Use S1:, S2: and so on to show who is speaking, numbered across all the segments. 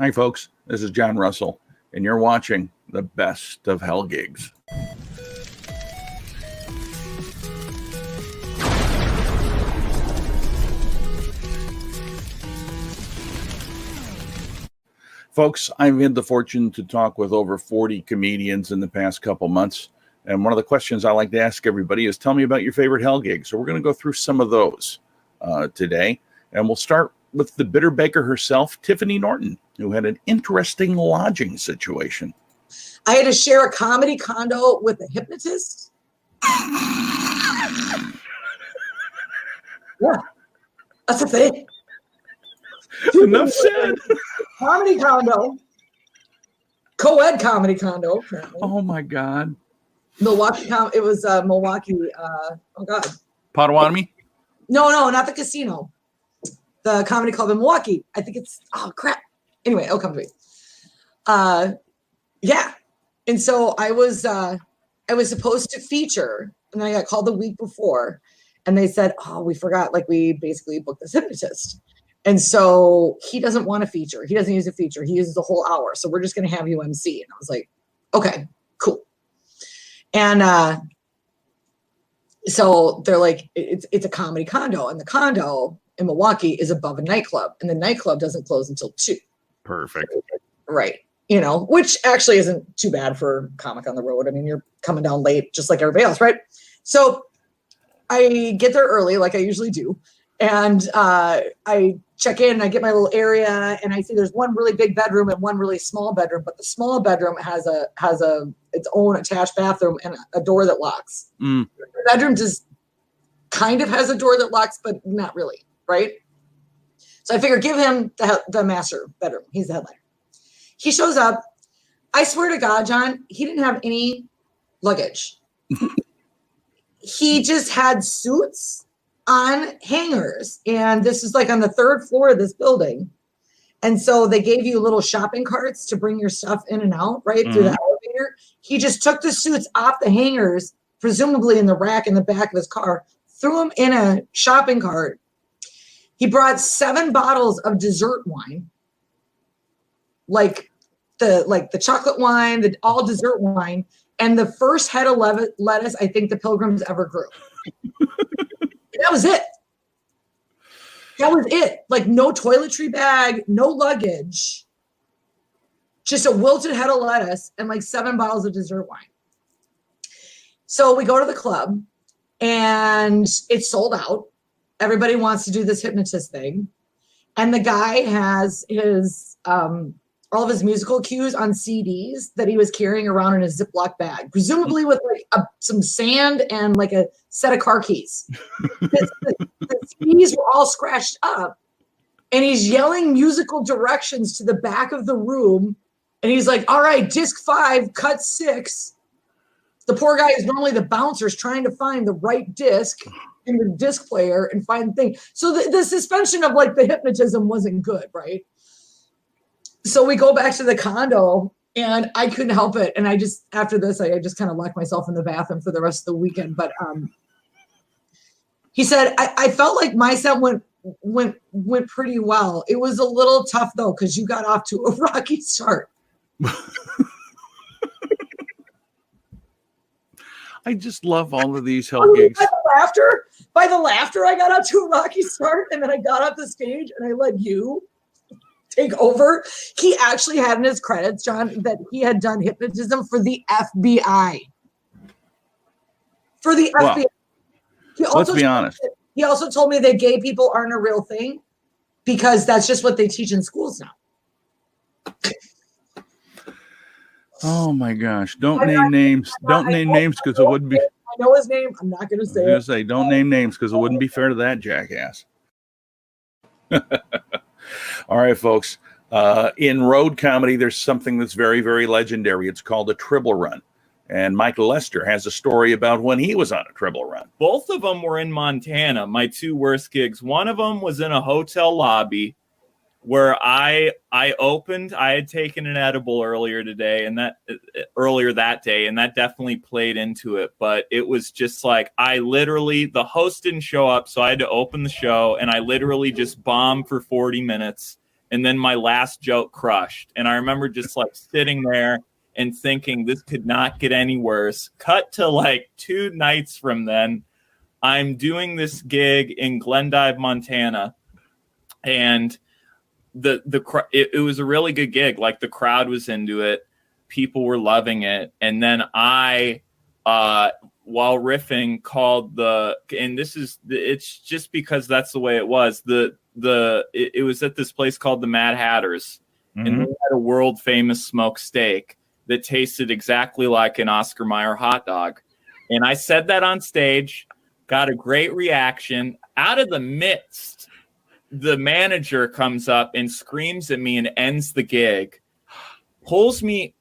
S1: Hi, folks. This is John Russell, and you're watching the Best of Hell Gigs. Folks, I've had the fortune to talk with over 40 comedians in the past couple months, and one of the questions I like to ask everybody is, tell me about your favorite hell gigs. So we're going to go through some of those today, and we'll start with the bitter baker herself, Tiffany Norton, who had an interesting lodging situation.
S2: I had to share a comedy condo with a hypnotist. Yeah, that's a thing.
S1: Enough said.
S2: Comedy condo. Co-ed comedy condo, apparently.
S1: Oh, my God.
S2: Milwaukee. It was Milwaukee. Oh, God.
S1: Potawatomi?
S2: No, not the casino. The comedy club in Milwaukee. I think it's, oh, crap. Anyway, it'll come to me. Yeah. And so I was supposed to feature, and then I got called the week before, and they said, oh, we forgot, like, we basically booked this hypnotist. And so he doesn't want to feature. He doesn't use a feature. He uses a whole hour. So we're just going to have you MC. And I was like, okay, cool. And so they're like, it's a comedy condo, and the condo in Milwaukee is above a nightclub, and the nightclub doesn't close until 2.
S1: Perfect.
S2: Right. You know, which actually isn't too bad for comic on the road. I mean, you're coming down late just like everybody else, right? So I get there early, like I usually do. And I check in, and I get my little area, and I see there's one really big bedroom and one really small bedroom, but the small bedroom has its own attached bathroom and a door that locks. The bedroom just kind of has a door that locks, but not really, right? So I figure give him the master bedroom. He's the headliner. He shows up. I swear to God, John, he didn't have any luggage. He just had suits on hangers. And this is like on the 3rd floor of this building. And so they gave you little shopping carts to bring your stuff in and out, right, through the elevator. He just took the suits off the hangers, presumably in the rack in the back of his car, threw them in a shopping cart. He brought 7 bottles of dessert wine, like the chocolate wine, the all dessert wine, and the first head of lettuce I think the Pilgrims ever grew. That was it. That was it. Like no toiletry bag, no luggage, just a wilted head of lettuce and like 7 bottles of dessert wine. So we go to the club and it's sold out. Everybody wants to do this hypnotist thing. And the guy has his all of his musical cues on CDs that he was carrying around in a Ziploc bag, presumably with like some sand and like a set of car keys. The CDs were all scratched up, and he's yelling musical directions to the back of the room. And he's like, all right, disc 5, cut 6. The poor guy is normally the bouncers trying to find the right disc in the disc player and find the thing. So the suspension of like the hypnotism wasn't good, right? So we go back to the condo, and I couldn't help it. And after this, I just kind of locked myself in the bathroom for the rest of the weekend. But he said, I felt like my set went pretty well. It was a little tough though, because you got off to a rocky start.
S1: I just love all of these hell gigs.
S2: By the laughter, I got off to a rocky start, and then I got off the stage and I let you take over. He actually had in his credits, John, that he had done hypnotism for the FBI. For the FBI.
S1: Let's be honest.
S2: He also told me that gay people aren't a real thing because that's just what they teach in schools now.
S1: Oh my gosh. Don't name names. Don't name names because it wouldn't be.
S2: I know his name. I'm not going to say it.
S1: Don't name names because it wouldn't be fair to that jackass. All right, folks. In road comedy, there's something that's very, very legendary. It's called a Tribble Run. And Michael Esther has a story about when he was on a Tribble Run.
S3: Both of them were in Montana, my 2 worst gigs. One of them was in a hotel lobby where I opened. I had taken an edible earlier that day, and that definitely played into it. But it was just like the host didn't show up, so I had to open the show, and I literally just bombed for 40 minutes. And then my last joke crushed. And I remember just like sitting there and thinking this could not get any worse. Cut to like 2 nights from then, I'm doing this gig in Glendive, Montana. And it was a really good gig. Like the crowd was into it. People were loving it. And then I, while riffing, called it's just because that's the way it was. It was at this place called the Mad Hatters, and they had a world famous smoked steak that tasted exactly like an Oscar Mayer hot dog. And I said that on stage, got a great reaction. Out of the midst, the manager comes up and screams at me and ends the gig. Pulls me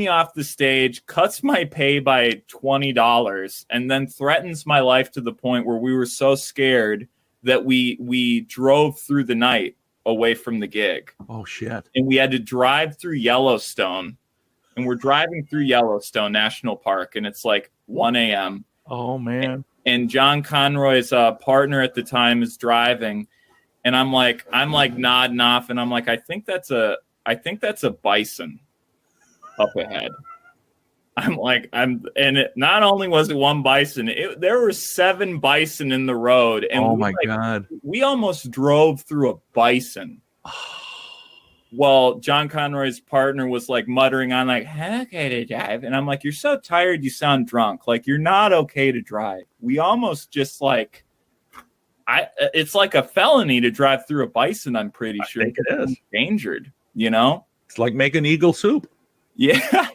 S3: off the stage, cuts my pay by $20, and then threatens my life to the point where we were so scared that we drove through the night away from the gig.
S1: Oh, shit.
S3: And we had to drive through Yellowstone. And we're driving through Yellowstone National Park, and it's like 1 a.m.
S1: Oh, man.
S3: And John Conroy's partner at the time is driving. And I'm like nodding off, and I'm like, I think that's a bison up ahead. Not only was it one bison, there were 7 bison in the road. And
S1: oh my God.
S3: We almost drove through a bison. Well, John Conroy's partner was like muttering on like, okay to drive. And I'm like, you're so tired, you sound drunk. Like, you're not okay to drive. We almost just like, it's like a felony to drive through a bison, I'm pretty sure.
S1: I think it is.
S3: Endangered, you know?
S1: It's like making eagle soup.
S3: Yeah.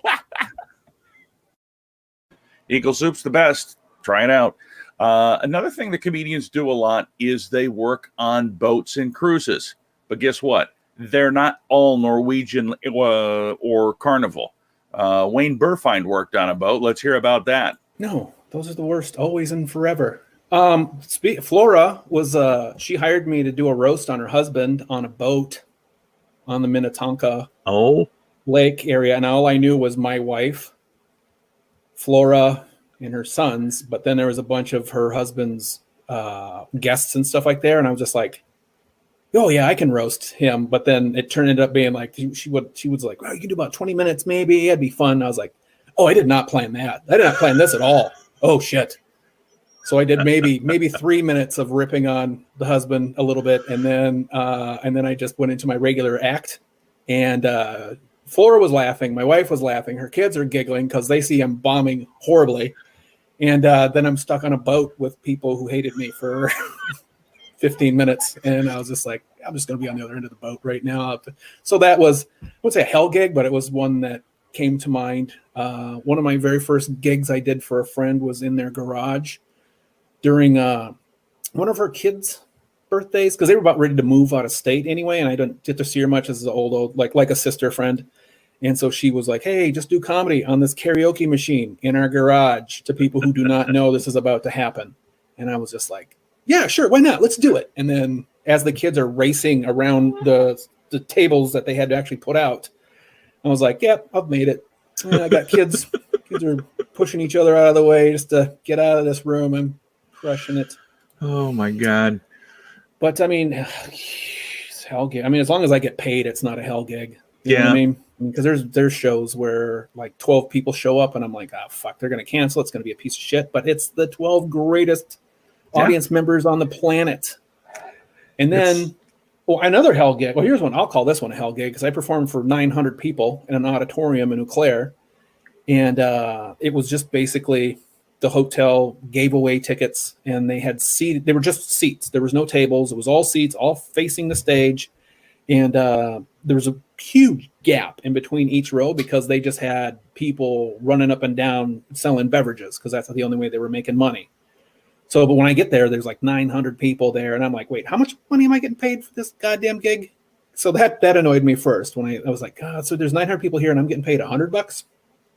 S1: Eagle soup's the best. Try it out. Another thing that comedians do a lot is they work on boats and cruises. But guess what? They're not all Norwegian or Carnival. Wayne Burfind worked on a boat. Let's hear about that.
S4: No, those are the worst, always and forever. Flora was she hired me to do a roast on her husband on a boat on the Minnetonka Lake area, and all I knew was my wife, Flora, and her sons. But then there was a bunch of her husband's guests and stuff like there, and I was just like, oh yeah, I can roast him. But then it ended up being like she was like, well, you can do about 20 minutes maybe, it'd be fun. I was like, oh, I did not plan that. I did not plan this at all. Oh shit. So I did maybe 3 minutes of ripping on the husband a little bit, and then I just went into my regular act. And Flora was laughing, my wife was laughing, her kids are giggling because they see I'm bombing horribly. And then I'm stuck on a boat with people who hated me for 15 minutes, and I was just like, I'm just going to be on the other end of the boat right now. So that was, I wouldn't say a hell gig, but it was one that came to mind. One of my very first gigs I did for a friend was in their garage during one of her kids' birthdays, because they were about ready to move out of state anyway, and I didn't get to see her much as an old like a sister friend. And so she was like, hey, just do comedy on this karaoke machine in our garage to people who do not know this is about to happen. And I was just like, yeah, sure, why not? Let's do it. And then as the kids are racing around the tables that they had to actually put out, I was like, yep, I've made it. And I got kids. Kids are pushing each other out of the way just to get out of this room. I'm crushing it.
S1: Oh, my God.
S4: But, I mean, it's hell gig. I mean, as long as I get paid, it's not a hell gig. You know what I mean? Because there's shows where like 12 people show up and I'm like, oh, fuck, they're going to cancel. It's going to be a piece of shit. But it's the 12 greatest audience members on the planet. And then another hell gig. Well, here's one. I'll call this one a hell gig because I performed for 900 people in an auditorium in Eau Claire. And it was just basically the hotel gave away tickets, and they had seats. They were just seats. There was no tables. It was all seats, all facing the stage. And there was a huge gap in between each row because they just had people running up and down selling beverages because that's the only way they were making money. So, but when I get there, there's like 900 people there, and I'm like, wait, how much money am I getting paid for this goddamn gig? So that annoyed me first when I was like, God, so there's 900 people here and I'm getting paid $100?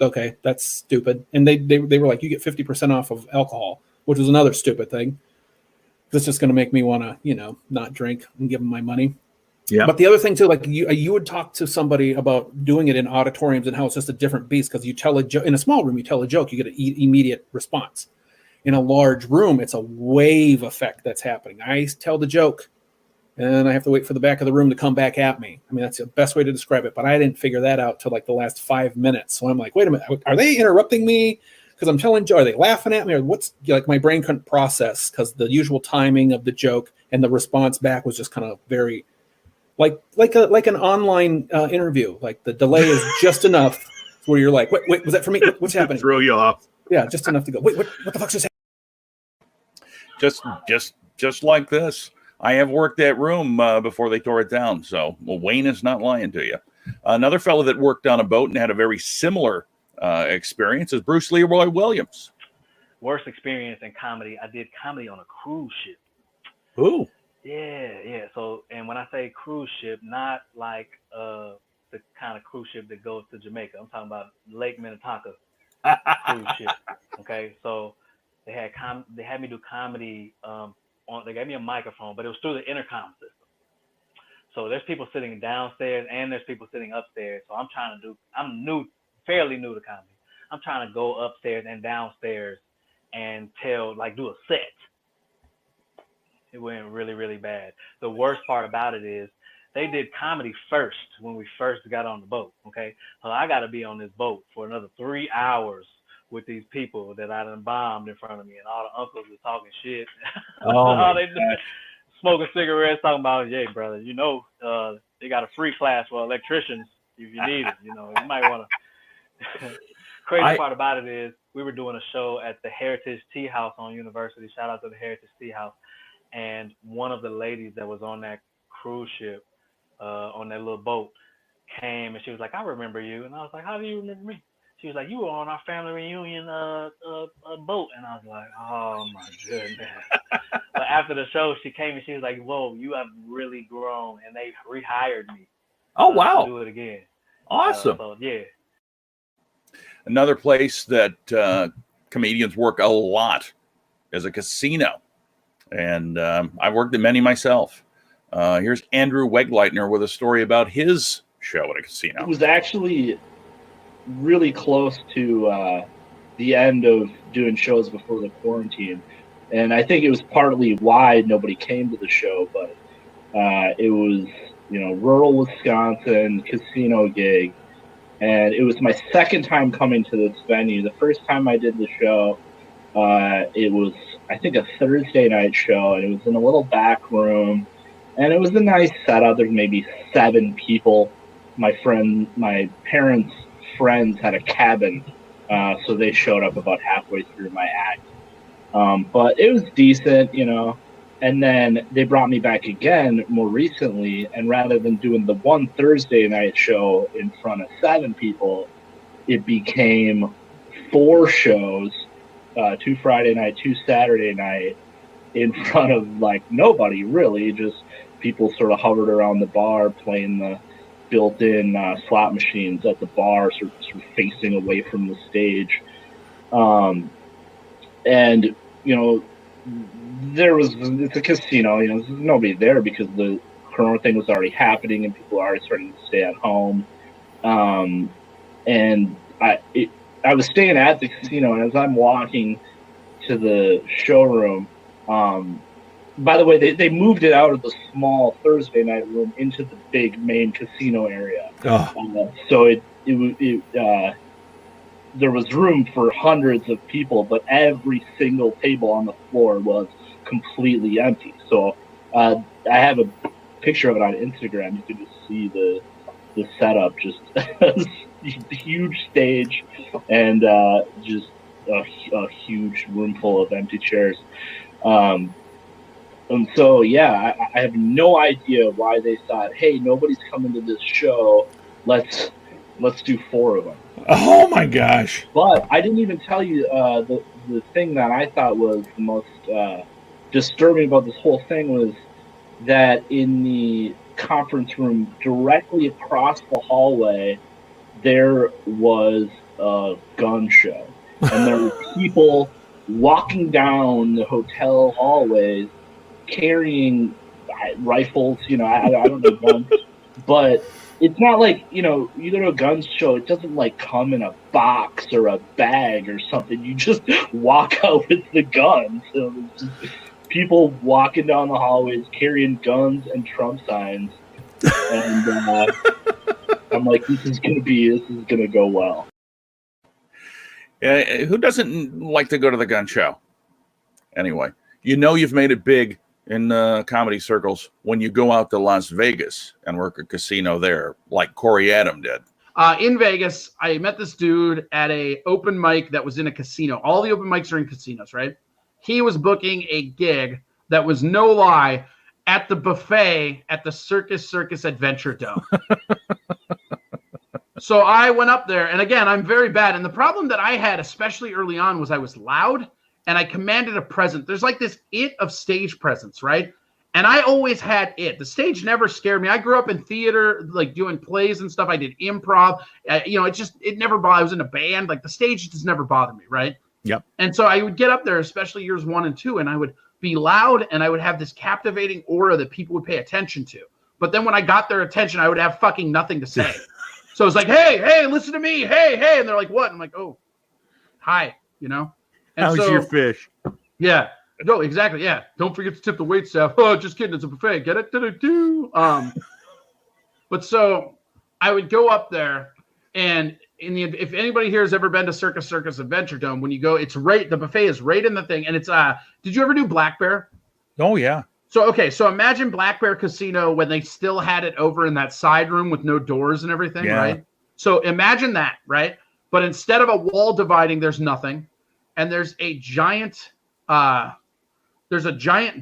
S4: Okay, that's stupid. And they were like, you get 50% off of alcohol, which was another stupid thing. That's just going to make me want to, not drink and give them my money. Yeah. But the other thing too, like you would talk to somebody about doing it in auditoriums and how it's just a different beast because you tell a joke in a small room, you tell a joke, you get an immediate response. In a large room, it's a wave effect that's happening. I tell the joke, and I have to wait for the back of the room to come back at me. I mean, that's the best way to describe it. But I didn't figure that out till like the last 5 minutes. So I'm like, wait a minute, are they interrupting me? Because I'm telling Joe, are they laughing at me, or what's like? My brain couldn't process because the usual timing of the joke and the response back was just kind of very like an online interview. Like the delay is just enough where you're like, wait, was that for me? What's happening?
S1: Throw you off.
S4: Yeah, just enough to go. Wait, what the fuck's just happening?
S1: Just like this. I have worked that room before they tore it down. So, well, Wayne is not lying to you. Another fellow that worked on a boat and had a very similar experience is Bruce Leroy Williams.
S5: Worst experience in comedy. I did comedy on a cruise ship.
S1: Ooh.
S5: Yeah. So, and when I say cruise ship, not like the kind of cruise ship that goes to Jamaica. I'm talking about Lake Minnetonka cruise ship. Okay, so they had me do comedy. They gave me a microphone, but it was through the intercom system. So there's people sitting downstairs and there's people sitting upstairs. So I'm fairly new to comedy. I'm trying to go upstairs and downstairs and do a set. It went really, really bad. The worst part about it is they did comedy first when we first got on the boat. Okay, so I got to be on this boat for another 3 hours with these people that I done bombed in front of me, and all the uncles were talking shit.
S1: Oh,
S5: they smoking cigarettes, talking about, yeah, brother, they got a free class for electricians if you need it. You might want to. Crazy part about it is we were doing a show at the Heritage Tea House on University. Shout out to the Heritage Tea House. And one of the ladies that was on that cruise ship, on that little boat, came and she was like, I remember you. And I was like, how do you remember me? She was like, you were on our family reunion boat. And I was like, oh my goodness. But after the show, she came and she was like, whoa, you have really grown. And they rehired me.
S1: Oh, wow.
S5: To do it again.
S1: Awesome.
S5: So, yeah.
S1: Another place that comedians work a lot is a casino. And I've worked at many myself. Here's Andrew Wegleitner with a story about his show at a casino.
S6: It was actually really close to the end of doing shows before the quarantine. And I think it was partly why nobody came to the show, but it was, rural Wisconsin casino gig. And it was my second time coming to this venue. The first time I did the show, it was, I think, a Thursday night show, and it was in a little back room. And it was a nice setup. There's maybe 7 people. My parents' friends had a cabin, so they showed up about halfway through my act. But it was decent, And then they brought me back again more recently, and rather than doing the one Thursday night show in front of 7 people, it became 4 shows, 2 Friday night, 2 Saturday night, in front of nobody really, just people sort of hovered around the bar playing the built-in slot machines at the bar, sort of facing away from the stage. And it's a casino, there's nobody there because the corona thing was already happening and people were already starting to stay at home. And I was staying at the casino, and as I'm walking to the showroom, by the way, they moved it out of the small Thursday night room into the big main casino area.
S1: Oh.
S6: So there was room for hundreds of people, but every single table on the floor was completely empty. So I have a picture of it on Instagram. You can just see the setup, just a huge stage and just a huge room full of empty chairs. And so, I have no idea why they thought, hey, nobody's coming to this show. Let's do 4 of them.
S1: Oh my gosh!
S6: But I didn't even tell you the thing that I thought was the most disturbing about this whole thing was that in the conference room directly across the hallway, there was a gun show, and there were people walking down the hotel hallways carrying rifles. I don't know guns, but. It's not like, you go to a gun show, it doesn't come in a box or a bag or something. You just walk out with the gun. So people walking down the hallways carrying guns and Trump signs, and I'm like, this is gonna go well.
S1: Who doesn't like to go to the gun show? Anyway, you've made it big in comedy circles when you go out to Las Vegas and work a casino there, like Corey Adam did.
S7: In Vegas, I met this dude at a open mic that was in a casino. All the open mics are in casinos, right? He was booking a gig that was, no lie, at the buffet at the Circus Adventure Dome. So I went up there, and again, I'm very bad. And the problem that I had, especially early on, was I was loud, and I commanded a presence. There's like this it of stage presence, right? And I always had it. The stage never scared me. I grew up in theater, like doing plays and stuff. I did improv. It never bothered. I was in a band. Like the stage just never bothered me, right?
S1: Yep.
S7: And so I would get up there, especially years 1 and 2, and I would be loud, and I would have this captivating aura that people would pay attention to. But then when I got their attention, I would have fucking nothing to say. So it's like, hey, listen to me. Hey. And they're like, what? I'm like, oh, hi, And
S1: how's your fish?
S7: Yeah. No, exactly. Yeah. Don't forget to tip the wait staff. Oh, just kidding. It's a buffet. Get it? But so I would go up there, and if anybody here has ever been to Circus Adventure Dome, when you go, the buffet is right in the thing. And it's, did you ever do Black Bear?
S1: Oh, yeah.
S7: So imagine Black Bear Casino when they still had it over in that side room with no doors and everything, right? So imagine that, right? But instead of a wall dividing, there's nothing. And there's a giant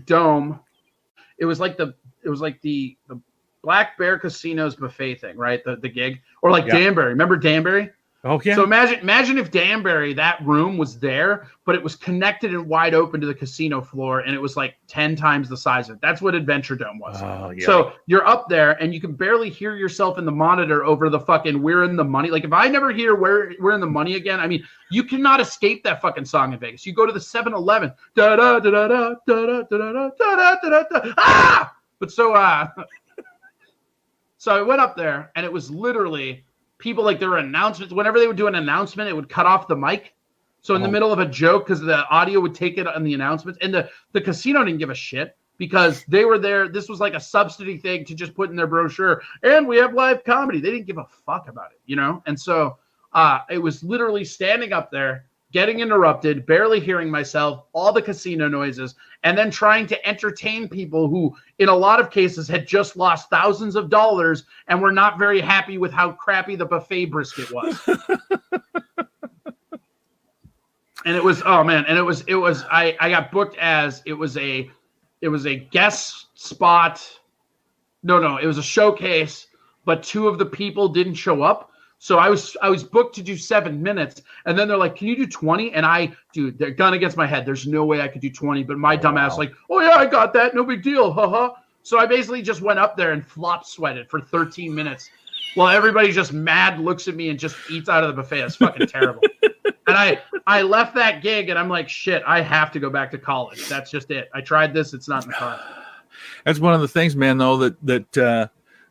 S7: dome. It was like the Black Bear Casino's buffet thing, right? The gig. Or like Danbury. Remember Danbury?
S1: Oh, yeah.
S7: So imagine if Danbury, that room was there, but it was connected and wide open to the casino floor, and it was like 10 times the size of it. That's what Adventure Dome was.
S1: Oh, yeah.
S7: So you're up there, and you can barely hear yourself in the monitor over the fucking "We're in the Money." Like if I never hear "We're in the Money" again, I mean, you cannot escape that fucking song in Vegas. You go to the 7-Eleven, da da da da da da da da da da da. Ah! But so I went up there, and it was literally people, like there were announcements. Whenever they would do an announcement, it would cut off the mic. So in the middle of a joke, because the audio would take it on the announcements. And the casino didn't give a shit because they were there. This was like a subsidy thing to just put in their brochure. And we have live comedy. They didn't give a fuck about it, And so it was literally standing up there, getting interrupted, barely hearing myself, all the casino noises, and then trying to entertain people who, in a lot of cases, had just lost thousands of dollars and were not very happy with how crappy the buffet brisket was. And it was, oh man, and it was I got booked as it was a guest spot. No, it was a showcase, but 2 of the people didn't show up. So I was booked to do 7 minutes, and then they're like, "Can you do 20?" And they're gun against my head. There's no way I could do 20, but my dumbass like, "Oh yeah, I got that. No big deal." Haha. So I basically just went up there and flop sweated for 13 minutes while everybody just mad looks at me and just eats out of the buffet. It's fucking terrible. And I left that gig, and I'm like, shit, I have to go back to college. That's just it. I tried this. It's not in the cards.
S1: That's one of the things, man, though,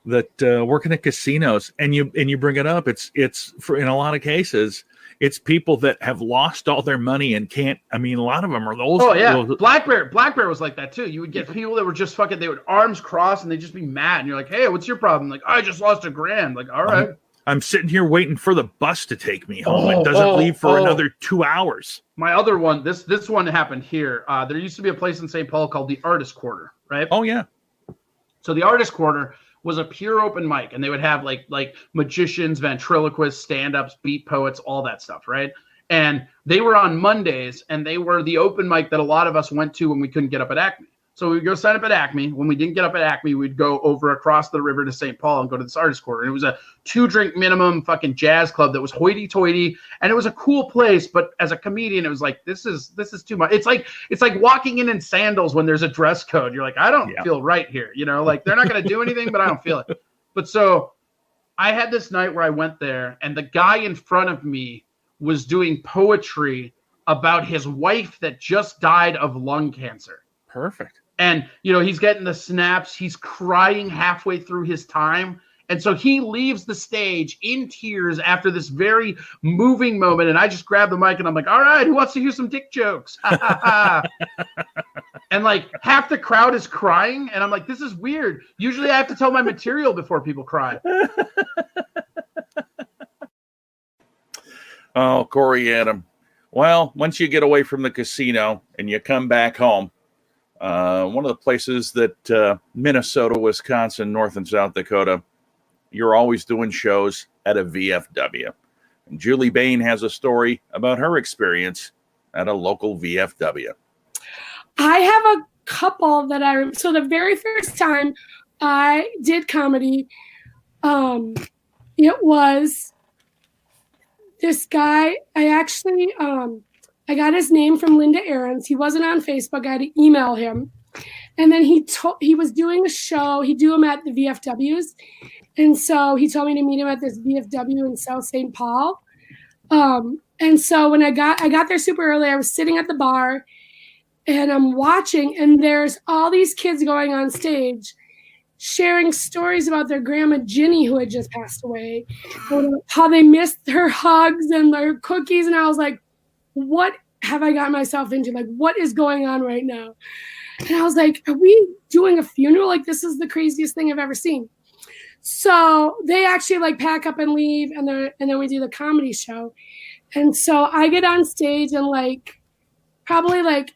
S1: that working at casinos, and you bring it up, it's for, in a lot of cases, it's people that have lost all their money and can't. I mean, a lot of them are those. Oh yeah,
S7: Black Bear was like that too. You would get people that were just fucking. They would arms crossed and they'd just be mad. And you're like, hey, what's your problem? Like, I just lost $1,000. Like, all right.
S1: I'm sitting here waiting for the bus to take me home. It doesn't leave for another 2 hours.
S7: My other one, this one happened here. There used to be a place in St. Paul called the Artist Quarter, right?
S1: Oh yeah.
S7: So the Artist Quarter was a pure open mic, and they would have like magicians, ventriloquists, stand-ups, beat poets, all that stuff, right? And they were on Mondays, and they were the open mic that a lot of us went to when we couldn't get up at Acme. So we'd go sign up at Acme. When we didn't get up at Acme, we'd go over across the river to St. Paul and go to this Artist Quarter. And it was a 2-drink minimum fucking jazz club that was hoity-toity, and it was a cool place. But as a comedian, it was like, this is too much. It's like walking in sandals when there's a dress code. You're like, I don't feel right here. Like they're not going to do anything, but I don't feel it. But so I had this night where I went there, and the guy in front of me was doing poetry about his wife that just died of lung cancer.
S1: Perfect.
S7: And, he's getting the snaps. He's crying halfway through his time. And so he leaves the stage in tears after this very moving moment. And I just grab the mic and I'm like, all right, who wants to hear some dick jokes? and like half the crowd is crying, and I'm like, this is weird. Usually I have to tell my material before people cry.
S1: Oh, Corey Adam. Well, once you get away from the casino and you come back home, one of the places that Minnesota, Wisconsin, North and South Dakota, you're always doing shows at a VFW. And Julie Bain has a story about her experience at a local VFW.
S8: I have a couple that so the very first time I did comedy, it was this guy. I got his name from Linda Ahrens. He wasn't on Facebook. I had to email him. And then he was doing a show. He'd do them at the VFWs. And so he told me to meet him at this VFW in South St. Paul. And so when I got there super early, I was sitting at the bar and I'm watching, and there's all these kids going on stage sharing stories about their grandma Ginny, who had just passed away, how they missed her hugs and their cookies. And I was like, what have I gotten myself into? Like, what is going on right now? And I was like, are we doing a funeral? Like, this is the craziest thing I've ever seen. So they actually like pack up and leave, and then we do the comedy show. And so I get on stage, and like probably like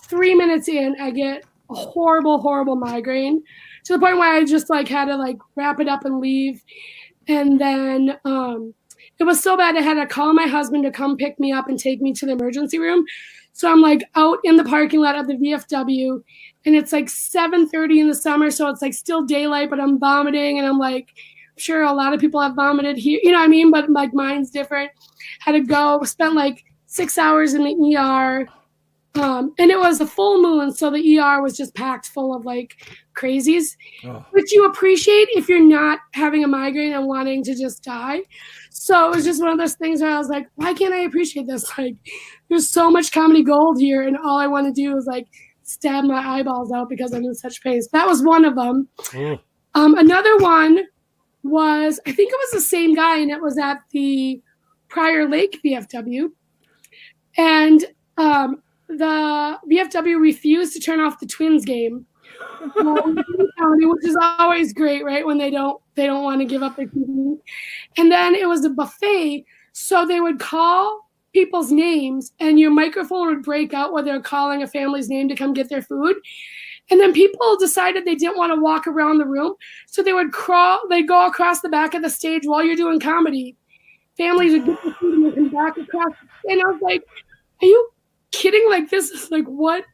S8: 3 minutes in, I get a horrible migraine to the point where I just like had to like wrap it up and leave. And then it was so bad I had to call my husband to come pick me up and take me to the emergency room. So I'm like out in the parking lot of the VFW, and it's like 7:30 in the summer, so it's like still daylight, but I'm vomiting, and I'm like, I'm sure a lot of people have vomited here, you know what I mean? But like mine's different. Had to go, spent like 6 hours in the ER. And it was a full moon, so the ER was just packed full of like crazies, which you appreciate if you're not having a migraine and wanting to just die. So it was just one of those things where I was like, why can't I appreciate this? Like, there's so much comedy gold here, and all I want to do is like stab my eyeballs out because I'm in such pain. So that was one of them. Another one was, I think it was the same guy, and it was at the Prior Lake VFW. And the VFW refused to turn off the Twins game, which is always great, right? When they don't want to give up their TV. And then it was a buffet, so they would call people's names, and your microphone would break out while they're calling a family's name to come get their food. And then people decided they didn't want to walk around the room, so they would they'd go across the back of the stage while you're doing comedy. Families would get the food and they come back across. And I was like, are you kidding? Like, this is like, what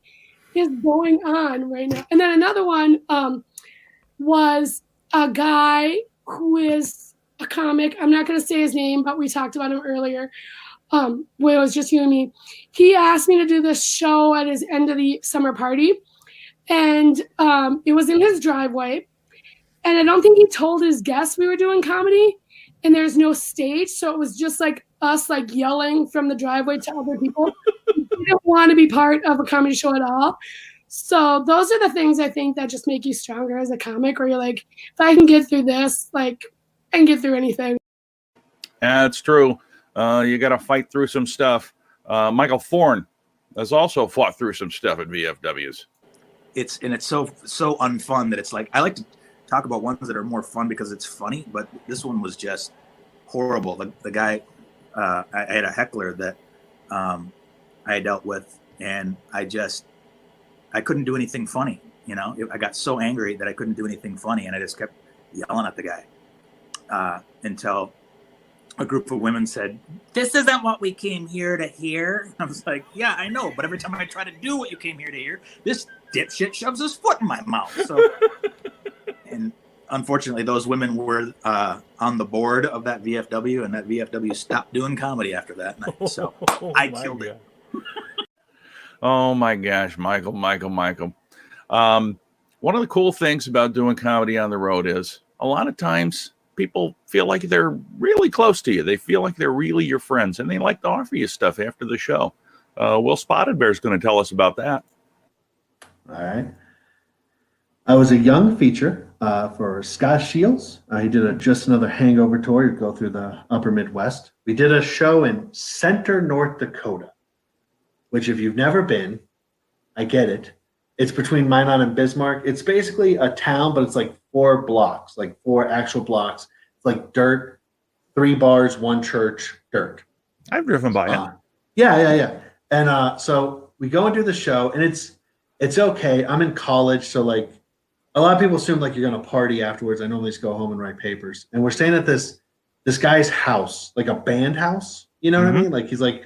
S8: is going on right now? And then another one was a guy who is a comic. I'm not going to say his name, but we talked about him earlier. Where it was just you and me. He asked me to do this show at his end of the summer party, and it was in his driveway. And I don't think he told his guests we were doing comedy, and there's no stage, so it was just like us like yelling from the driveway to other people. We didn't want to be part of a comedy show at all. So those are the things I think that just make you stronger as a comic, where you're like, if I can get through this, like I can get through anything.
S1: That's true. You got to fight through some stuff. Michael Thorne has also fought through some stuff at VFWs.
S9: It's so unfun that it's like, I like to talk about ones that are more fun because it's funny, but this one was just horrible. The guy, I had a heckler that I dealt with, and I couldn't do anything funny. You know, I got so angry that I couldn't do anything funny, and I just kept yelling at the guy until a group of women said, "This isn't what we came here to hear." I was like, "Yeah, I know, but every time I try to do what you came here to hear, this dipshit shoves his foot in my mouth." So, and unfortunately, those women were on the board of that VFW, and that VFW stopped doing comedy after that night. So I killed it.
S1: Oh my gosh, Michael. One of the cool things about doing comedy on the road is a lot of times people feel like they're really close to you. They feel like they're really your friends, and they like to offer you stuff after the show. Will Spotted Bear is going to tell us about that.
S10: All right. I was a young feature for Scott Shields. He did just another hangover tour. He'd go through the upper Midwest. We did a show in Center, North Dakota, which if you've never been, I get it. It's between Minot and Bismarck. It's basically a town, but it's like 4 blocks, like 4 actual blocks. It's like dirt, 3 bars, 1 church, dirt.
S1: I've driven by it.
S10: Yeah. And so we go and do the show, and it's okay. I'm in college, so like a lot of people assume like you're gonna party afterwards. I normally just go home and write papers. And we're staying at this guy's house, like a band house. You know what I mean? Like he's like,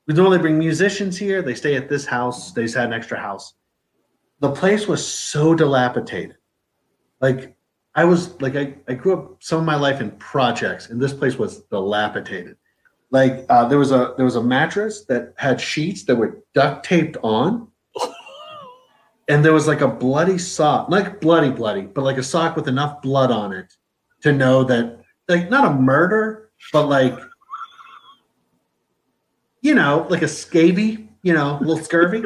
S10: we normally bring musicians here. They stay at this house. They just had an extra house. The place was so dilapidated. Like I grew up some of my life in projects, and this place was dilapidated. Like there was a mattress that had sheets that were duct taped on, and there was like a bloody sock, like bloody, but like a sock with enough blood on it to know that, like, not a murder, but like, you know, like a scabby, you know, a little scurvy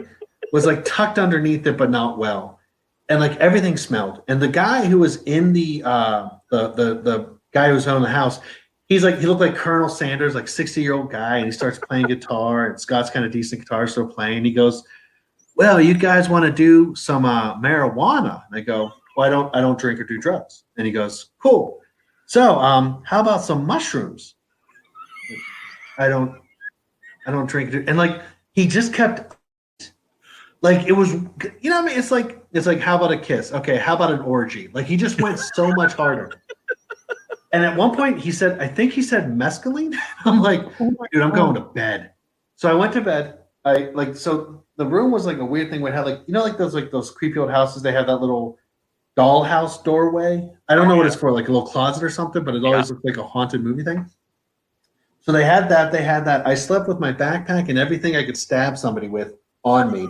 S10: was like tucked underneath it, but not well, and like everything smelled. And the guy who was in the guy who was on the house. He looked like Colonel Sanders, like 60-year-old guy, and he starts playing guitar, and Scott's kind of decent guitar, still playing. He goes, well, you guys want to do some marijuana? And I go, well, I don't drink or do drugs. And he goes, cool. So how about some mushrooms? I don't drink. And like, he just kept, like, it was, you know what I mean? It's like, how about a kiss? Okay, how about an orgy? Like, he just went so much harder. And at one point he said, I think he said mescaline. I'm like, dude, I'm going to bed. So I went to bed. So the room was like a weird thing where it had, like, you know, like those creepy old houses, they have that little dollhouse doorway. I don't know what it's for, like a little closet or something, but it always looked like a haunted movie thing. So they had that. I slept with my backpack and everything I could stab somebody with on me,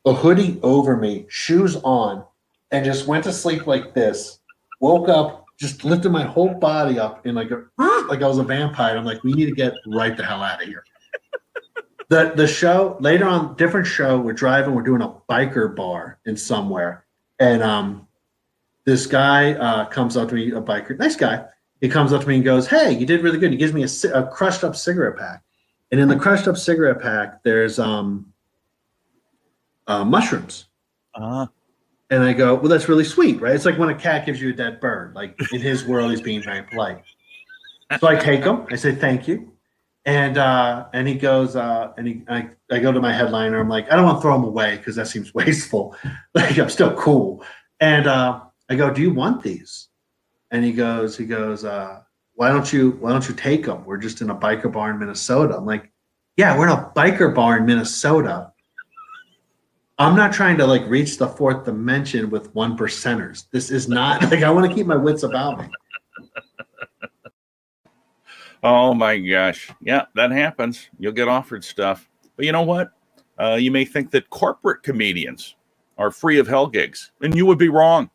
S10: a hoodie over me, shoes on, and just went to sleep like this. Woke up, just lifted my whole body up in like I was a vampire. I'm like, we need to get right the hell out of here. The show later on, different show. We're driving. We're doing a biker bar in somewhere, and this guy comes up to me, a biker, nice guy. He comes up to me and goes, "Hey, you did really good." He gives me a crushed up cigarette pack, and in the crushed up cigarette pack, there's mushrooms. And I go, well, that's really sweet, right? It's like when a cat gives you a dead bird. Like, in his world, he's being very polite. So I take them. I say thank you, and he goes, I go to my headliner. I'm like, I don't want to throw them away because that seems wasteful. Like, I'm still cool. And I go, do you want these? And he goes, why don't you take them? We're just in a biker bar in Minnesota. I'm like, yeah, we're in a biker bar in Minnesota. I'm not trying to like reach the 4th dimension with 1%ers. This is not like, I want to keep my wits about me.
S1: Oh my gosh. Yeah, that happens. You'll get offered stuff. But you know what? You may think that corporate comedians are free of hell gigs, and you would be wrong.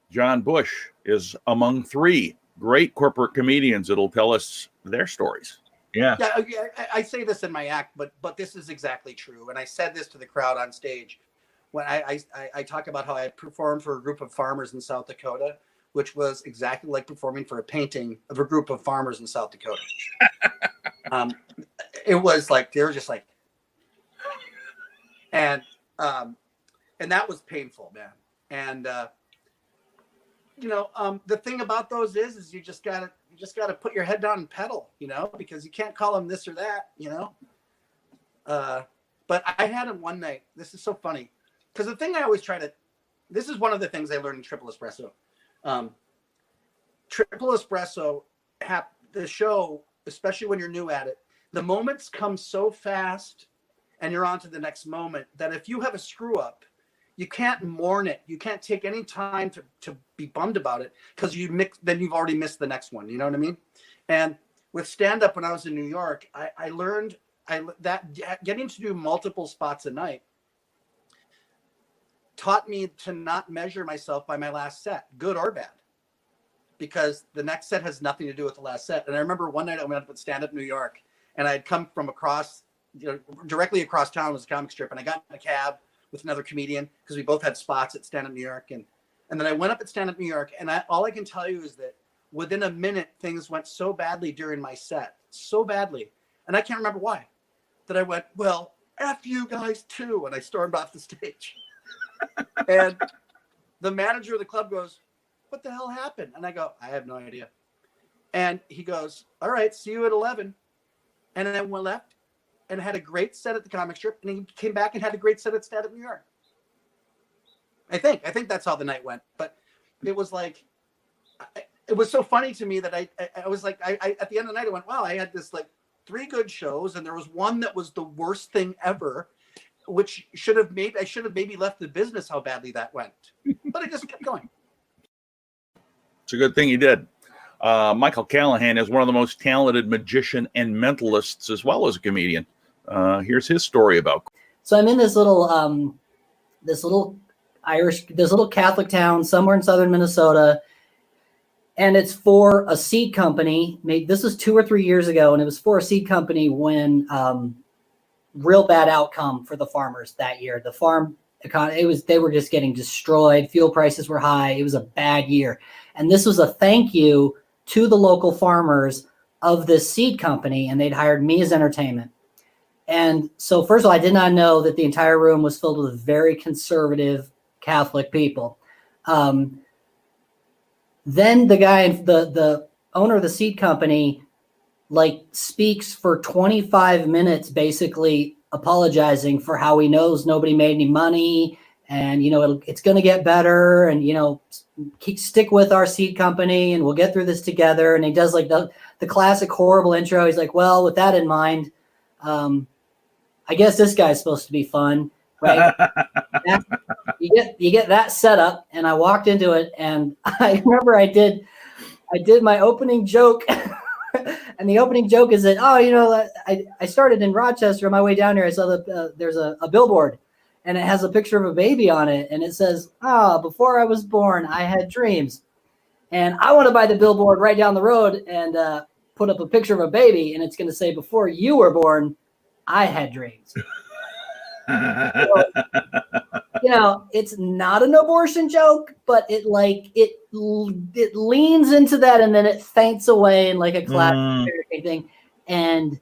S1: John Bush is among 3 great corporate comedians that'll tell us their stories. Yeah.
S11: I say this in my act, but this is exactly true. And I said this to the crowd on stage when I talk about how I performed for a group of farmers in South Dakota, which was exactly like performing for a painting of a group of farmers in South Dakota. It was like, they were just like, and that was painful, man. And, the thing about those is you just gotta put your head down and pedal, because you can't call them this or that, But I had him one night. This is so funny because the thing I always this is one of the things I learned in Triple Espresso. Triple Espresso, the show, especially when you're new at it, the moments come so fast and you're on to the next moment that if you have a screw up, you can't mourn it. You can't take any time to be bummed about it because then you've already missed the next one. You know what I mean? And with stand-up, when I was in New York, I learned that getting to do multiple spots a night taught me to not measure myself by my last set, good or bad, because the next set has nothing to do with the last set. And I remember one night I went up at stand-up New York, and I had come from across, directly across town was a comic strip, and I got in a cab with another comedian because we both had spots at stand-up New York, and then I went up at stand-up New York, and all I can tell you is that within a minute things went so badly during my set, so badly, and I can't remember why, that I went, well, F you guys too, and I stormed off the stage. And the manager of the club goes, "What the hell happened?" And I go, "I have no idea." And he goes, "All right, see you at 11." And then I went left and had a great set at the comic strip. And he came back and had a great set at Stand Up New York. I think that's how the night went. But it was like, it was so funny to me that I was like, I at the end of the night, I went, wow, I had this like 3 good shows. And there was one that was the worst thing ever, which I should have maybe left the business how badly that went. But I just kept going.
S1: It's a good thing you did. Michael Callahan is one of the most talented magician and mentalists as well as a comedian. Here's his story about.
S12: So I'm in this little Catholic town somewhere in southern Minnesota, and it's for a seed company. This was 2 or 3 years ago, and it was for a seed company when real bad outcome for the farmers that year. The farm economy, they were just getting destroyed. Fuel prices were high. It was a bad year, and this was a thank you to the local farmers of this seed company, and they'd hired me as entertainment. And so, first of all, I did not know that the entire room was filled with very conservative Catholic people. Then the guy, the owner of the seed company, like speaks for 25 minutes, basically apologizing for how he knows nobody made any money, and it's going to get better, and stick with our seed company, and we'll get through this together. And he does like the classic horrible intro. He's like, well, with that in mind, I guess this guy's supposed to be fun, right? You get that set up, and I walked into it, and I remember I did my opening joke, and the opening joke is that I started in Rochester. On my way down here, I saw there's a billboard, and it has a picture of a baby on it, and it says, before I was born, I had dreams, and I want to buy the billboard right down the road and put up a picture of a baby, and it's going to say, before you were born, I had dreams. So, it's not an abortion joke, but it leans into that, and then it faints away in like a classic thing. And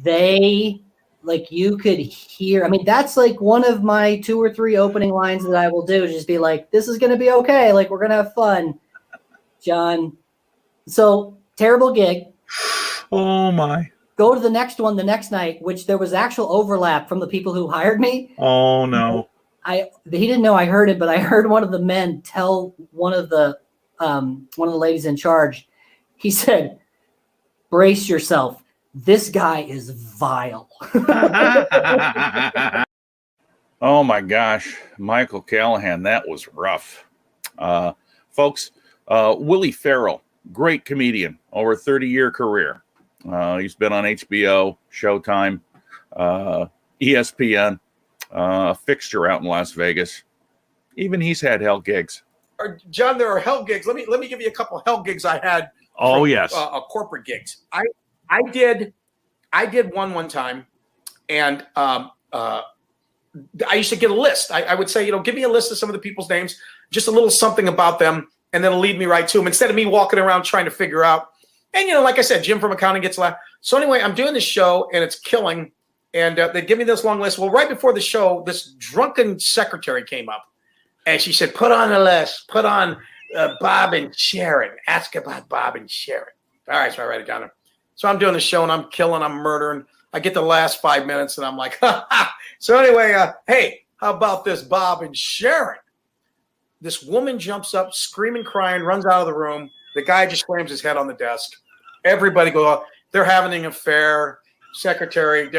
S12: they, like, you could hear. I mean, that's like one of my 2 or 3 opening lines that I will do. Just be like, "This is going to be okay. Like, we're going to have fun, John." So terrible gig.
S1: Oh my.
S12: Go to the next one the next night, which there was actual overlap from the people who hired me.
S1: Oh no.
S12: He didn't know I heard it, but I heard one of the men tell one of the ladies in charge. He said, "Brace yourself. This guy is vile."
S1: Oh my gosh, Michael Callahan, that was rough. Folks, Willie Farrell, great comedian, over a 30-year career. He's been on HBO, Showtime, ESPN, a fixture out in Las Vegas. Even he's had hell gigs.
S13: John, there are hell gigs. Let me give you a couple of hell gigs I had.
S1: Oh, yes.
S13: Corporate gigs. I did one time, and I used to get a list. I would say, give me a list of some of the people's names, just a little something about them, and then it'll lead me right to them instead of me walking around trying to figure out. And, like I said, Jim from accounting gets a laugh. So anyway, I'm doing this show, and it's killing. And they give me this long list. Well, right before the show, this drunken secretary came up, and she said, "Put on the list. Put on Bob and Sharon. Ask about Bob and Sharon." All right, so I write it down there. So I'm doing the show, and I'm killing. I'm murdering. I get the last 5 minutes, and I'm like, ha, ha. So anyway, hey, how about this Bob and Sharon? This woman jumps up, screaming, crying, runs out of the room. The guy just slams his head on the desk. Everybody goes, they're having an affair. Secretary.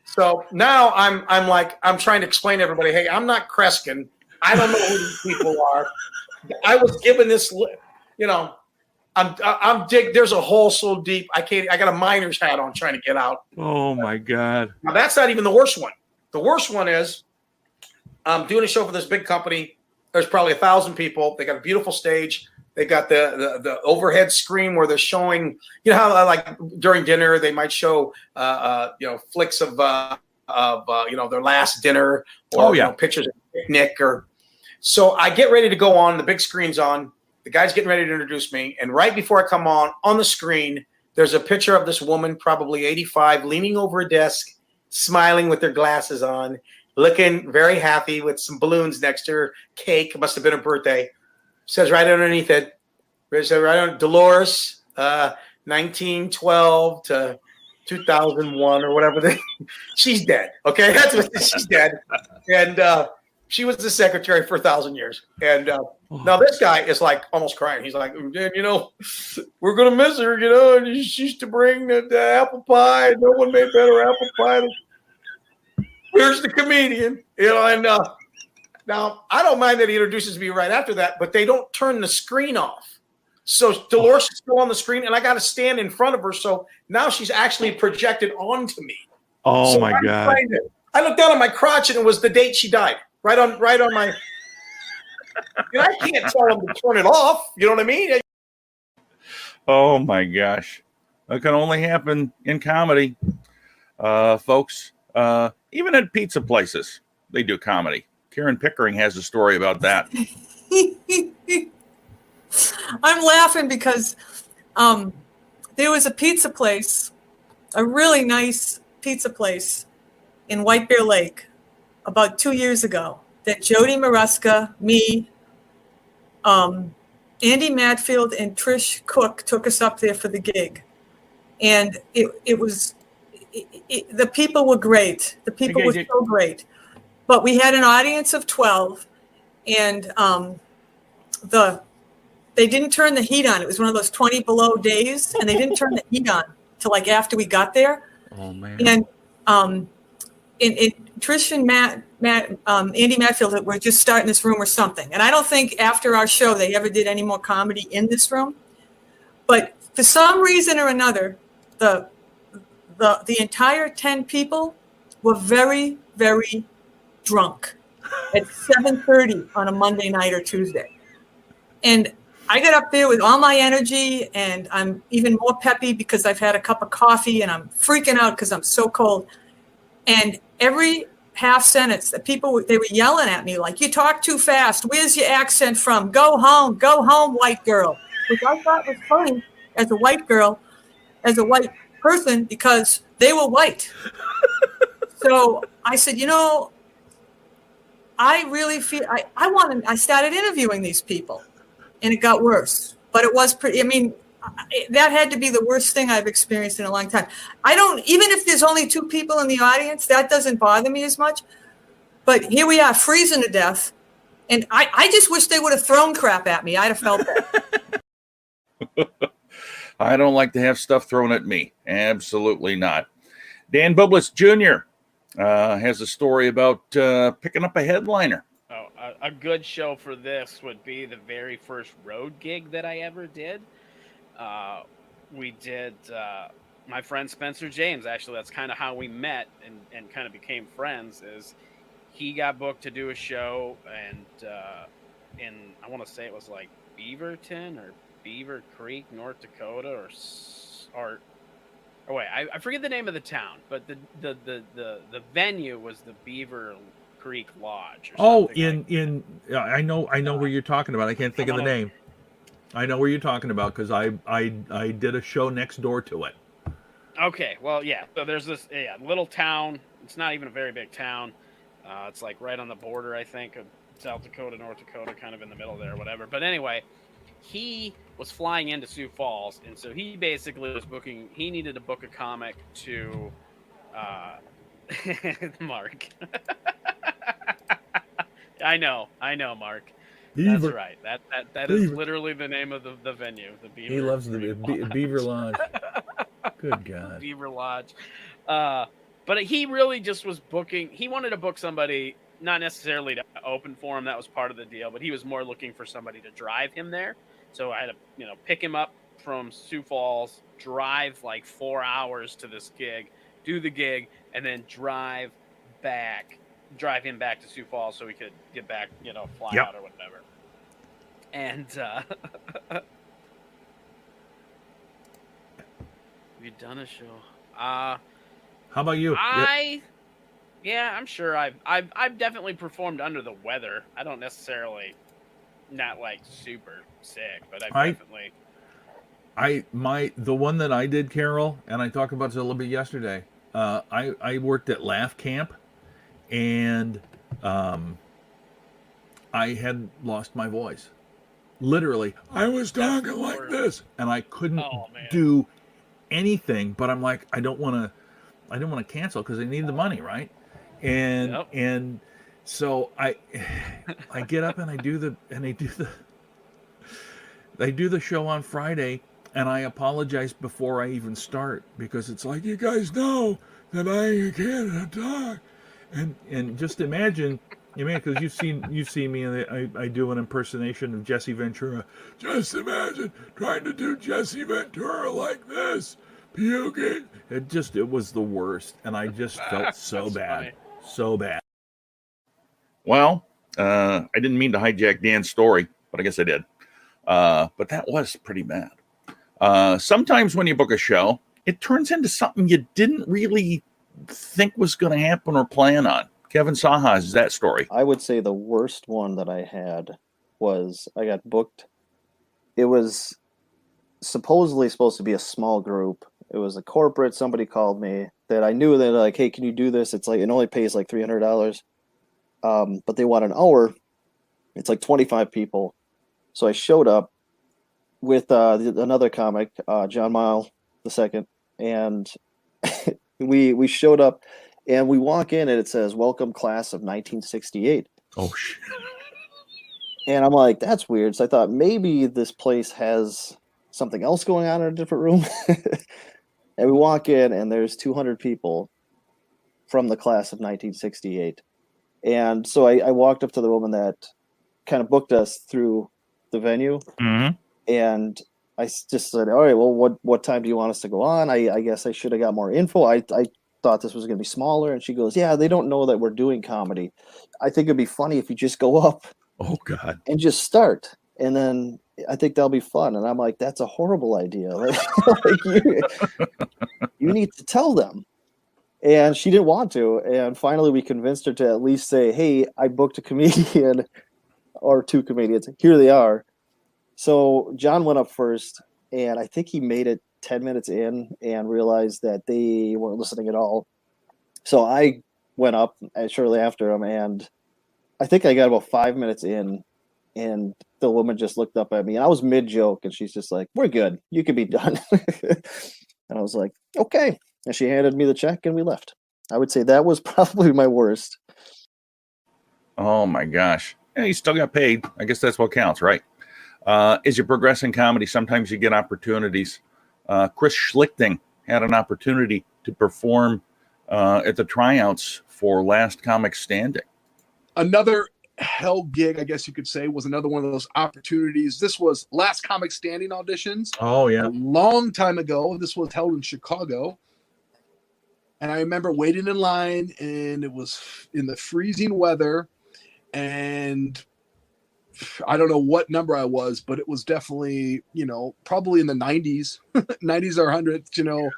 S13: So now I'm trying to explain to everybody, hey, I'm not Kreskin. I don't know who these people are. I was given this, I'm dig. There's a hole so deep I got a miner's hat on trying to get out.
S1: Oh my God.
S13: Now that's not even the worst one. The worst one is I'm doing a show for this big company. There's probably 1,000 people. They got a beautiful stage. They got the overhead screen where they're showing, how like during dinner they might show flicks of their last dinner or pictures of a picnic or. So I get ready to go on. The big screen's on. The guy's getting ready to introduce me, and right before I come on the screen, there's a picture of this woman, probably 85, leaning over a desk, smiling with their glasses on, looking very happy with some balloons next to her cake. Must have been her birthday. Says right underneath it, right on Dolores, 1912 to 2001 or whatever. She's dead. Okay, that's what she's dead. And she was the secretary for 1,000 years. And now this guy is like almost crying. He's like, you know, we're gonna miss her. You know, and she used to bring the apple pie. No one made better apple pie. Here's the comedian. You know, and now I don't mind that he introduces me right after that, but they don't turn the screen off. So Dolores is still on the screen, and I got to stand in front of her. So now she's actually projected onto me.
S1: Oh
S13: so
S1: my God!
S13: I looked down at my crotch, and it was the date she died. Right on my. You know, I can't tell them to turn it off. You know what I mean?
S1: Oh my gosh, that can only happen in comedy, folks. Even at pizza places, they do comedy. Ciaran Pickering has a story about that.
S14: I'm laughing because there was a pizza place, a really nice pizza place in White Bear Lake about 2 years ago that Jody Maresca, me, Andy Madfield, and Trish Cook took us up there for the gig. And the people were great. The people were so great. But we had an audience of 12, and they didn't turn the heat on. It was one of those 20 below days, and they didn't turn the heat on till like after we got there.
S1: Oh man!
S14: And Trish and Andy Madfield were just starting this room or something. And I don't think after our show they ever did any more comedy in this room. But for some reason or another, the entire 10 people were very, very drunk at 7:30 on a Monday night or Tuesday. And I got up there with all my energy, and I'm even more peppy because I've had a cup of coffee, and I'm freaking out because I'm so cold. And every half sentence, the people, they were yelling at me like, "You talk too fast. Where's your accent from? Go home, white girl." Which I thought was funny as a white girl, as a white person, because they were white. So I said, you know, I really feel I started interviewing these people, and it got worse. But it was pretty. I mean, that had to be the worst thing I've experienced in a long time. Even if there's only 2 people in the audience, that doesn't bother me as much. But here we are, freezing to death, and I just wish they would have thrown crap at me. I'd have felt that.
S1: I don't like to have stuff thrown at me. Absolutely not. Dan Boobles Jr. Has a story about picking up a headliner.
S15: Oh, a good show for this would be the very first road gig that I ever did. We did my friend Spencer James. Actually, that's kind of how we met and kind of became friends. Is he got booked to do a show, and in I want to say it was like Beaverton or Beaver Creek, North Dakota, or wait, I forget the name of the town, but the venue was the Beaver Creek Lodge. Or
S1: I know where you're talking about. I can't think of the name. I know where you're talking about because I did a show next door to it.
S15: Okay, well, yeah. So there's this little town. It's not even a very big town. It's like right on the border, I think, of South Dakota, North Dakota, kind of in the middle there, whatever. But anyway, he was flying into Sioux Falls, and so he basically was booking. He needed to book a comic to Mark. I know, Mark. That's right. That is literally the name of the venue. The Beaver.
S1: He loves the Beaver Lodge. Good God.
S15: Beaver Lodge. But he really just was booking. He wanted to book somebody, not necessarily to open for him. That was part of the deal. But he was more looking for somebody to drive him there. So I had to, pick him up from Sioux Falls, drive like 4 hours to this gig, do the gig, and then drive him back to Sioux Falls so he could get back, fly out or whatever. And have you done a show?
S1: How about you?
S15: I'm sure I've definitely performed under the weather. I don't necessarily not like super sick, but I've definitely.
S1: The one that I did, Carol, and I talked about this a little bit yesterday. I worked at Laugh Camp, and I had lost my voice. Literally, I was talking like this, and I couldn't do anything. But I'm like, I don't want to cancel because I need the money, right? And so I get up and they do the show on Friday, and I apologize before I even start because it's like, you guys know that I can't talk, and just imagine. Because you've seen me, and I do an impersonation of Jesse Ventura. Just imagine trying to do Jesse Ventura like this, puking. It was the worst, and I just felt so bad, so bad. Well, I didn't mean to hijack Dan's story, but I guess I did. But that was pretty bad. Sometimes when you book a show, it turns into something you didn't really think was going to happen or plan on. Kevin Saha is that story.
S16: I would say the worst one that I had was I got booked. It was supposedly supposed to be a small group. It was a corporate. Somebody called me that I knew that like, hey, can you do this? It's like, it only pays like $300. But they want an hour. It's like 25 people. So I showed up with another comic, John Mile II, and we showed up. And we walk in and it says, "Welcome class of 1968."
S1: Oh, shit.
S16: And I'm like, that's weird. So I thought maybe this place has something else going on in a different room. And we walk in and there's 200 people from the class of 1968. And so I walked up to the woman that kind of booked us through the venue.
S1: Mm-hmm.
S16: And I just said, all right, well, what time do you want us to go on? I guess I should have got more info. I thought this was going to be smaller, and she goes, yeah, they don't know that we're doing comedy. I think it'd be funny if you just go up and just start, and then I think that'll be fun. And I'm like, that's a horrible idea. You need to tell them. And she didn't want to, and finally we convinced her to at least say, hey, I booked a comedian or two comedians, here they are. So John went up first, and I think he made it 10 minutes in and realized that they weren't listening at all. So I went up shortly after him, and I think I got about 5 minutes in, and the woman just looked up at me, and I was mid-joke, and she's just like, we're good. You can be done. And I was like, okay. And she handed me the check, and we left. I would say that was probably my worst.
S1: Oh, my gosh. Yeah, you still got paid. I guess that's what counts, right? As you progress in comedy, sometimes you get opportunities. Chris Schlichting had an opportunity to perform at the tryouts for Last Comic Standing.
S17: Another hell gig, I guess you could say, was another one of those opportunities. This was Last Comic Standing auditions.
S1: Oh, yeah.
S17: A long time ago. This was held in Chicago. And I remember waiting in line, and it was in the freezing weather. And I don't know what number I was, but it was definitely, probably in the 90s, 90s or 100s,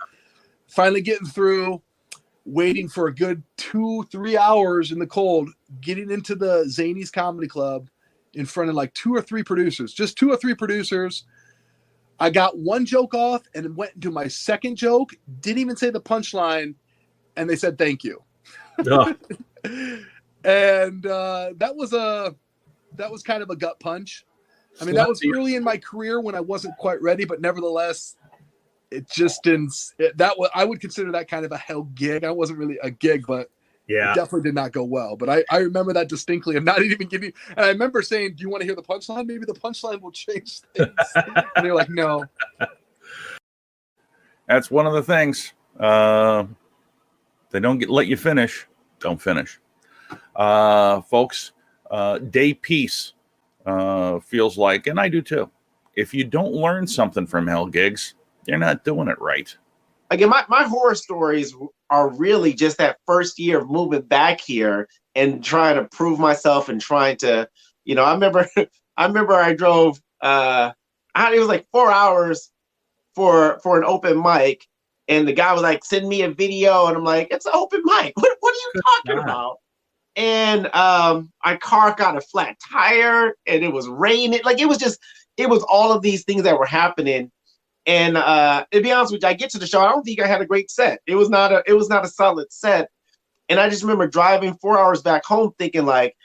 S17: finally getting through, waiting for a good 2-3 hours in the cold, getting into the Zanies Comedy Club in front of like 2 or 3 producers, just 2 or 3 producers. I got one joke off and went into my second joke, didn't even say the punchline, and they said, thank you.
S1: Oh.
S17: And that was kind of a gut punch. I mean, that was early in my career when I wasn't quite ready, but nevertheless, it just didn't. I would consider that kind of a hell gig. I wasn't really a gig, but it definitely did not go well. But I remember that distinctly. I'm not even giving. And I remember saying, "Do you want to hear the punchline? Maybe the punchline will change things." And they're like, "No."
S1: That's one of the things. They don't let you finish. Don't finish, folks. Day piece feels like, and I do too, if you don't learn something from hell gigs, you're not doing it right.
S18: Again, my horror stories are really just that first year of moving back here and trying to prove myself and trying to, I remember I drove, it was like 4 hours for an open mic, and the guy was like, send me a video, and I'm like, it's an open mic. What are you talking about? And my car got a flat tire, and it was raining. Like, it was all of these things that were happening. And to be honest with you, I get to the show, I don't think I had a great set. It was not a solid set. And I just remember driving 4 hours back home thinking like,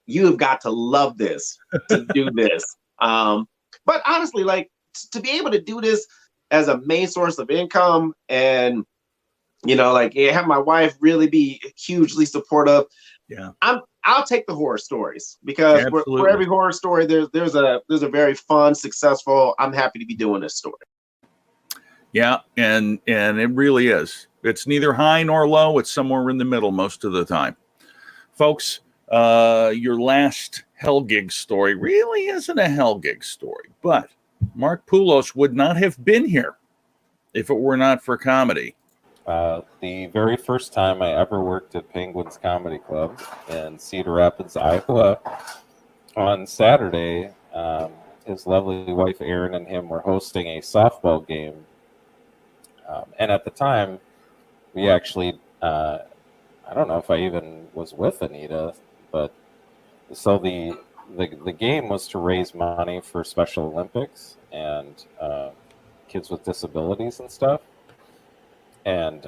S18: you have got to love this to do this. But honestly, like to be able to do this as a main source of income and, you know, like have my wife really be hugely supportive.
S1: Yeah.
S18: I'll take the horror stories because for every horror story, there's a very fun, successful, I'm happy to be doing this story.
S1: Yeah, and it really is. It's neither high nor low. It's somewhere in the middle most of the time. Folks, your last hell gig story really isn't a hell gig story, but Mark Poulos would not have been here if it were not for comedy.
S19: The very first time I ever worked at Penguins Comedy Club in Cedar Rapids, Iowa, on Saturday, his lovely wife Erin and him were hosting a softball game. And at the time, we actually, I don't know if I even was with Anita, but so the game was to raise money for Special Olympics and kids with disabilities and stuff. And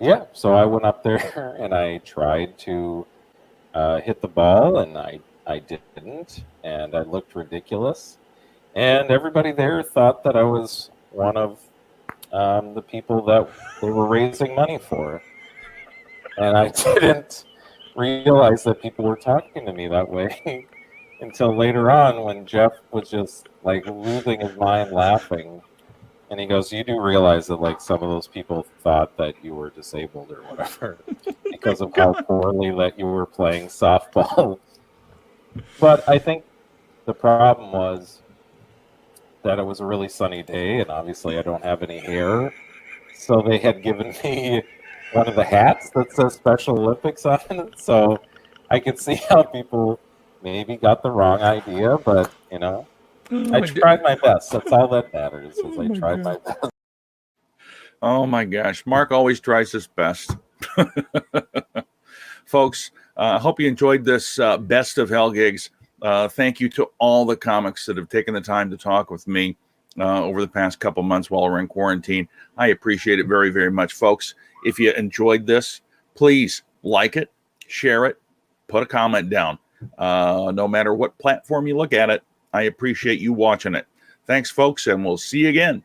S19: yeah, so I went up there and I tried to hit the ball, and I didn't, and I looked ridiculous. And everybody there thought that I was one of the people that they were raising money for. And I didn't realize that people were talking to me that way until later on when Jeff was just like losing his mind laughing. And he goes, you do realize that like some of those people thought that you were disabled or whatever because of how poorly that you were playing softball. But I think the problem was that it was a really sunny day, and obviously I don't have any hair. So they had given me one of the hats that says Special Olympics on it. So I could see how people maybe got the wrong idea, but you know, I tried my best. That's all that matters. Is I tried my best.
S1: Oh my gosh, Mark always tries his best. Folks, I hope you enjoyed this best of hell gigs. Thank you to all the comics that have taken the time to talk with me over the past couple months while we're in quarantine. I appreciate it very, very much, folks. If you enjoyed this, please like it, share it, put a comment down. No matter what platform you look at it, I appreciate you watching it. Thanks, folks, and we'll see you again